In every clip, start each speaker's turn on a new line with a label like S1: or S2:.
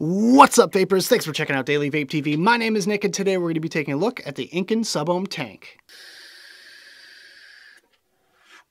S1: What's up, vapors? Thanks for checking out Daily Vape TV. My name is Nick, and today we're going to be taking a look at the Incan Sub-Ohm tank.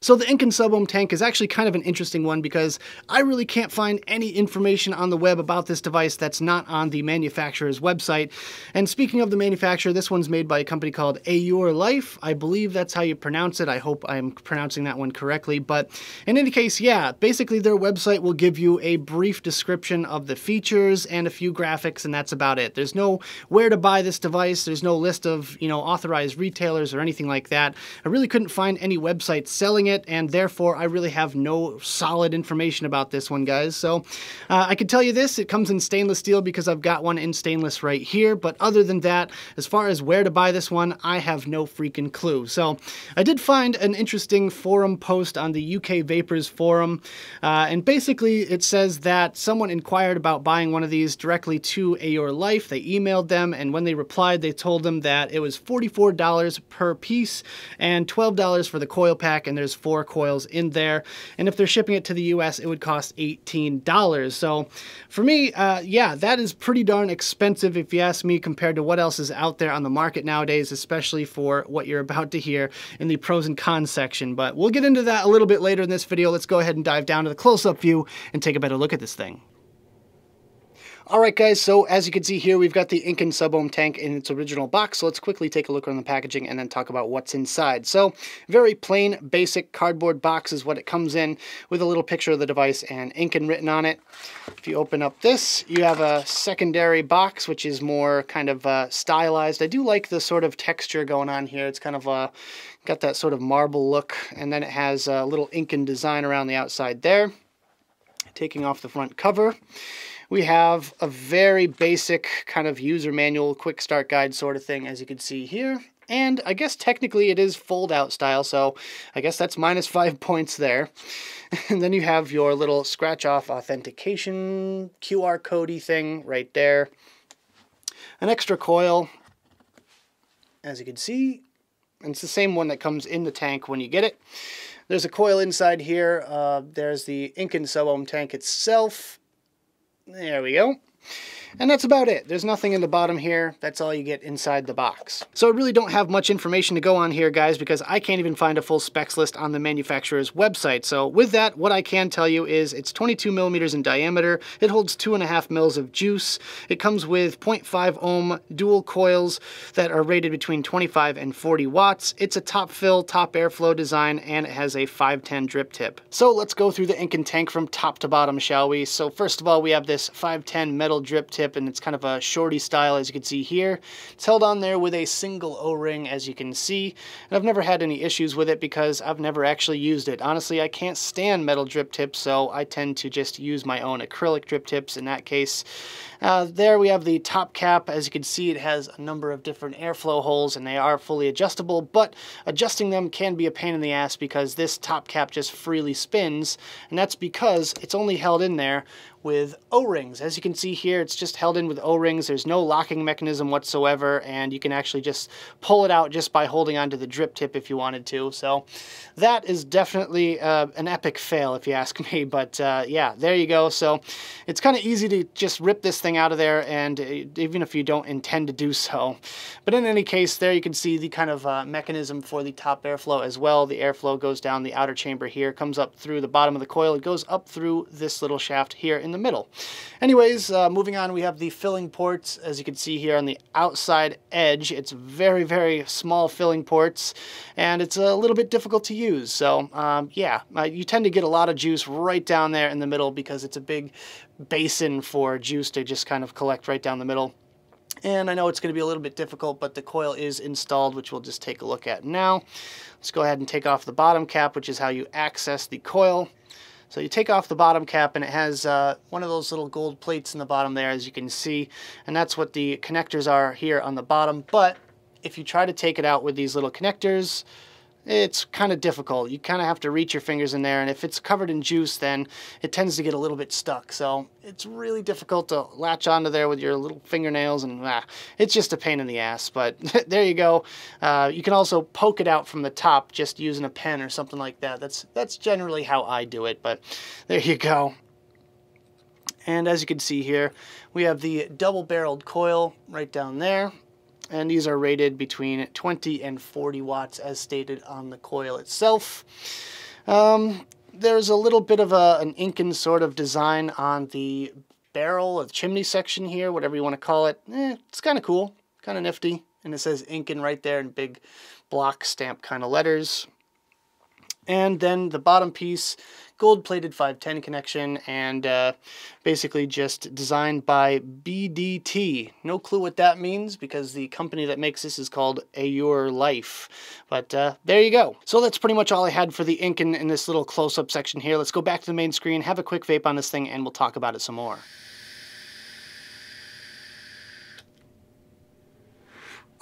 S1: So the Incan Sub-Ohm tank is actually kind of an interesting one because I really can't find any information on the web about this device that's not on the manufacturer's website. And speaking of the manufacturer, this one's made by a company called Aurelife. I believe that's how you pronounce it. I hope I'm pronouncing that one correctly. But in any case, yeah, basically their website will give you a brief description of the features and a few graphics, and that's about it. There's no where to buy this device. There's no list of, authorized retailers or anything like that. I really couldn't find any websites selling it, and therefore I really have no solid information about this one, guys. So I can tell you this, it comes in stainless steel because I've got one in stainless right here, but other than that, as far as where to buy this one, I have no freaking clue. So I did find an interesting forum post on the UK Vapors forum, and basically it says that someone inquired about buying one of these directly to Aurelife. They emailed them, and when they replied, they told them that it was $44 per piece and $12 for the coil pack, and there's 4 coils in there, and if they're shipping it to the US, it would cost $18. So for me, yeah, that is pretty darn expensive if you ask me, compared to what else is out there on the market nowadays, especially for what you're about to hear in the pros and cons section. But we'll get into that a little bit later in this video. Let's go ahead and dive down to the close-up view and take a better look at this thing. Alright guys, so as you can see here, we've got the Incan Sub-Ohm tank in its original box, so let's quickly take a look on the packaging and then talk about what's inside. So, very plain, basic cardboard box is what it comes in, with a little picture of the device and Incan written on it. If you open up this, you have a secondary box, which is more kind of stylized. I do like the sort of texture going on here. It's kind of got that sort of marble look, and then it has a little Incan design around the outside there. Taking off the front cover, we have a very basic kind of user manual, quick start guide sort of thing, as you can see here. And I guess technically it is fold-out style, so I guess that's -5 points there. And then you have your little scratch-off authentication QR code-y thing right there. An extra coil, as you can see, and it's the same one that comes in the tank when you get it. There's a coil inside here. There's the Incan Sub-Ohm tank itself. There we go. And that's about it. There's nothing in the bottom here. That's all you get inside the box. So I really don't have much information to go on here, guys, because I can't even find a full specs list on the manufacturer's website. So with that, what I can tell you is it's 22 millimeters in diameter. It holds 2.5 mils of juice. It comes with 0.5 ohm dual coils that are rated between 25 and 40 watts. It's a top fill, top airflow design, and it has a 510 drip tip. So let's go through the Incan tank from top to bottom, shall we? So first of all, we have this 510 metal drip tip, and it's kind of a shorty style, as you can see here. It's held on there with a single O-ring, as you can see, and I've never had any issues with it because I've never actually used it. Honestly, I can't stand metal drip tips, so I tend to just use my own acrylic drip tips in that case. There we have the top cap. As you can see, it has a number of different airflow holes, and they are fully adjustable, but adjusting them can be a pain in the ass because this top cap just freely spins, and that's because it's only held in there with O-rings. As you can see here, it's just held in with O-rings. There's no locking mechanism whatsoever, and you can actually just pull it out just by holding onto the drip tip if you wanted to. So that is definitely an epic fail if you ask me, but yeah, there you go. So it's kind of easy to just rip this thing out of there, and even if you don't intend to do so. But in any case, there you can see the kind of mechanism for the top airflow as well. The airflow goes down the outer chamber here, comes up through the bottom of the coil. It goes up through this little shaft here in the middle. Anyways, moving on, we have the filling ports. As you can see here on the outside edge, it's very, very small filling ports, and it's a little bit difficult to use. So yeah, you tend to get a lot of juice right down there in the middle because it's a big basin for juice to just kind of collect right down the middle. And I know it's going to be a little bit difficult, but the coil is installed, which we'll just take a look at now. Let's go ahead and take off the bottom cap, which is how you access the coil. So you take off the bottom cap, and it has one of those little gold plates in the bottom there, as you can see, and that's what the connectors are here on the bottom. But if you try to take it out with these little connectors, it's kind of difficult. You kind of have to reach your fingers in there, and if it's covered in juice, then it tends to get a little bit stuck. So it's really difficult to latch onto there with your little fingernails, and it's just a pain in the ass. But there you go. You can also poke it out from the top just using a pen or something like that. That's generally how I do it, but there you go. And as you can see here, we have the double-barreled coil right down there. And these are rated between 20 and 40 watts as stated on the coil itself. There's a little bit of an Incan sort of design on the barrel or the chimney section here, whatever you want to call it. It's kind of cool, kind of nifty. And it says Incan right there in big block stamp kind of letters. And then the bottom piece, gold-plated 510 connection, and basically just designed by BDT. No clue what that means because the company that makes this is called Aurelife. But there you go. So that's pretty much all I had for the Incan in this little close-up section here. Let's go back to the main screen, have a quick vape on this thing, and we'll talk about it some more.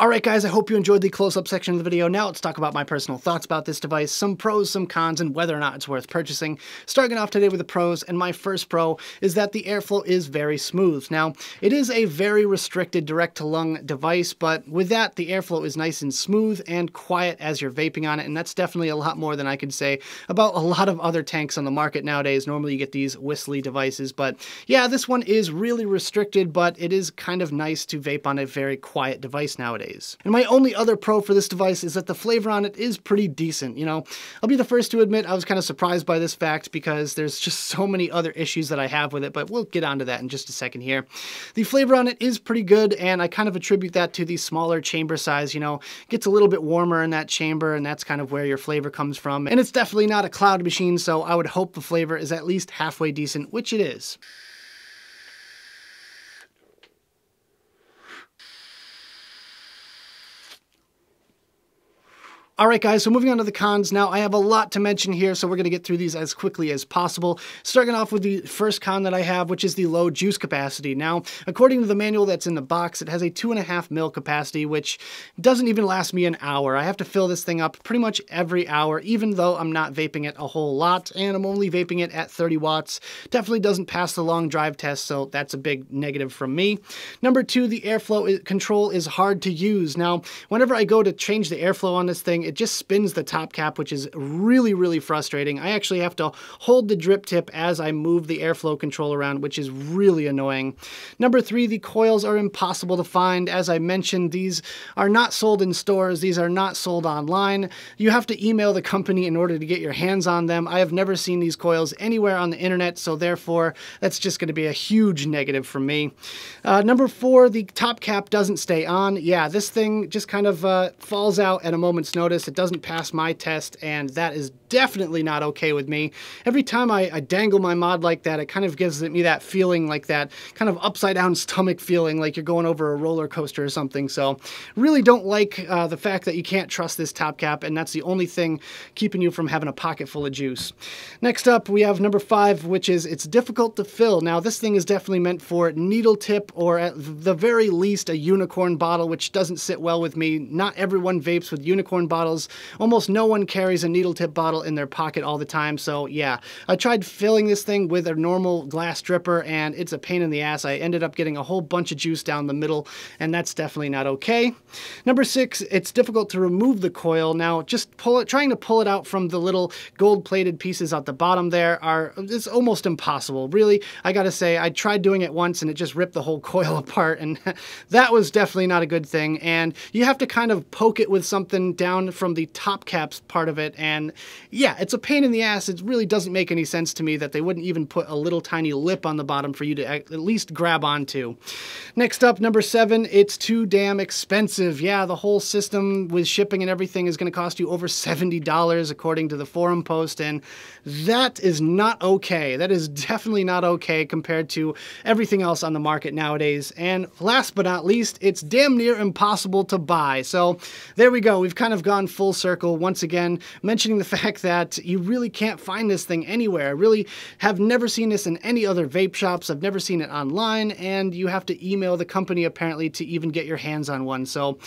S1: Alright guys, I hope you enjoyed the close-up section of the video. Now let's talk about my personal thoughts about this device, some pros, some cons, and whether or not it's worth purchasing. Starting off today with the pros, and my first pro is that the airflow is very smooth. Now, it is a very restricted direct-to-lung device, but with that, the airflow is nice and smooth and quiet as you're vaping on it, and that's definitely a lot more than I could say about a lot of other tanks on the market nowadays. Normally you get these whistly devices, but yeah, this one is really restricted, but it is kind of nice to vape on a very quiet device nowadays. And my only other pro for this device is that the flavor on it is pretty decent. You know, I'll be the first to admit I was kind of surprised by this fact because there's just so many other issues that I have with it, but we'll get onto that in just a second here. The flavor on it is pretty good, and I kind of attribute that to the smaller chamber size. You know, it gets a little bit warmer in that chamber, and that's kind of where your flavor comes from. And it's definitely not a cloud machine, so I would hope the flavor is at least halfway decent, which it is. Alright guys, so moving on to the cons now. I have a lot to mention here, so we're going to get through these as quickly as possible. Starting off with the first con that I have, which is the low juice capacity. Now, according to the manual that's in the box, it has a 2.5 ml capacity, which doesn't even last me an hour. I have to fill this thing up pretty much every hour, even though I'm not vaping it a whole lot, and I'm only vaping it at 30 watts. Definitely doesn't pass the long drive test, so that's a big negative from me. Number two, the airflow control is hard to use. Now, whenever I go to change the airflow on this thing, it just spins the top cap, which is really, really frustrating. I actually have to hold the drip tip as I move the airflow control around, which is really annoying. Number three, the coils are impossible to find. As I mentioned, these are not sold in stores. These are not sold online. You have to email the company in order to get your hands on them. I have never seen these coils anywhere on the internet, so therefore, that's just going to be a huge negative for me. Number four, the top cap doesn't stay on. Yeah, this thing just kind of falls out at a moment's notice. It doesn't pass my test, and that is definitely not okay with me. Every time I dangle my mod like that, it kind of gives me that feeling, like that kind of upside down stomach feeling, like you're going over a roller coaster or something. So really don't like the fact that you can't trust this top cap, and that's the only thing keeping you from having a pocket full of juice. Next up, we have number five, which is it's difficult to fill. Now, this thing is definitely meant for needle tip, or at the very least a unicorn bottle, which doesn't sit well with me. Not everyone vapes with unicorn bottles. Almost no one carries a needle tip bottle in their pocket all the time, so yeah. I tried filling this thing with a normal glass dripper, and it's a pain in the ass. I ended up getting a whole bunch of juice down the middle, and that's definitely not okay. Number six, it's difficult to remove the coil. Now, just trying to pull it out from the little gold-plated pieces at the bottom there it's almost impossible. Really, I gotta say, I tried doing it once, and it just ripped the whole coil apart, and that was definitely not a good thing. And you have to kind of poke it with something down from the top caps part of it, and yeah, it's a pain in the ass. It really doesn't make any sense to me that they wouldn't even put a little tiny lip on the bottom for you to at least grab onto. Next up, number seven, it's too damn expensive. Yeah, the whole system with shipping and everything is going to cost you over $70 according to the forum post, and that is not okay. That is definitely not okay compared to everything else on the market nowadays. And last but not least, it's damn near impossible to buy. So there we go. We've kind of gone full circle once again, mentioning the fact that you really can't find this thing anywhere. I really have never seen this in any other vape shops. I've never seen it online, and you have to email the company apparently to even get your hands on one. So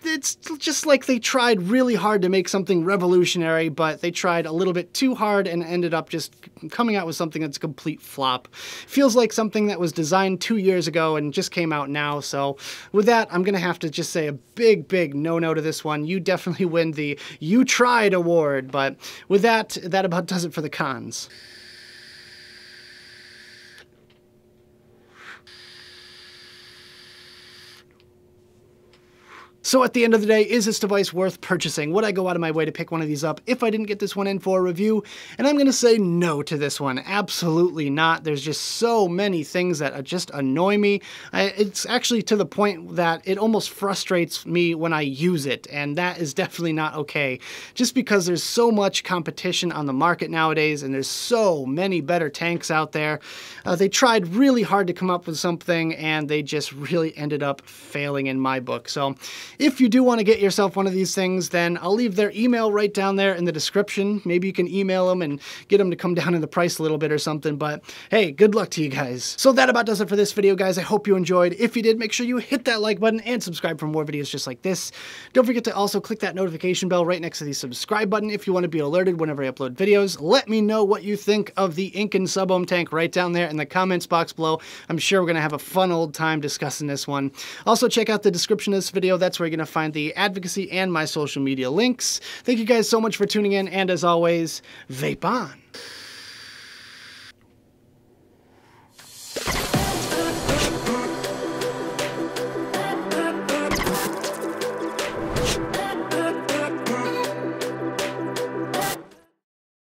S1: it's just like they tried really hard to make something revolutionary, but they tried a little bit too hard and ended up just coming out with something that's a complete flop. Feels like something that was designed 2 years ago and just came out now. So with that, I'm going to have to just say a big, big no-no to this one. You definitely win the You Tried award. But with that, that about does it for the cons. So at the end of the day, is this device worth purchasing? Would I go out of my way to pick one of these up if I didn't get this one in for a review? And I'm going to say no to this one. Absolutely not. There's just so many things that just annoy me. It's actually to the point that it almost frustrates me when I use it, and that is definitely not okay. Just because there's so much competition on the market nowadays, and there's so many better tanks out there. They tried really hard to come up with something, and they just really ended up failing in my book. So if you do want to get yourself one of these things, then I'll leave their email right down there in the description. Maybe you can email them and get them to come down in the price a little bit or something, but hey, good luck to you guys. So that about does it for this video, guys. I hope you enjoyed. If you did, make sure you hit that like button and subscribe for more videos just like this. Don't forget to also click that notification bell right next to the subscribe button if you want to be alerted whenever I upload videos. Let me know what you think of the Incan sub-ohm tank right down there in the comments box below. I'm sure we're going to have a fun old time discussing this one. Also, check out the description of this video. That's where you're going to find the advocacy and my social media links. Thank you guys so much for tuning in, and as always, vape on.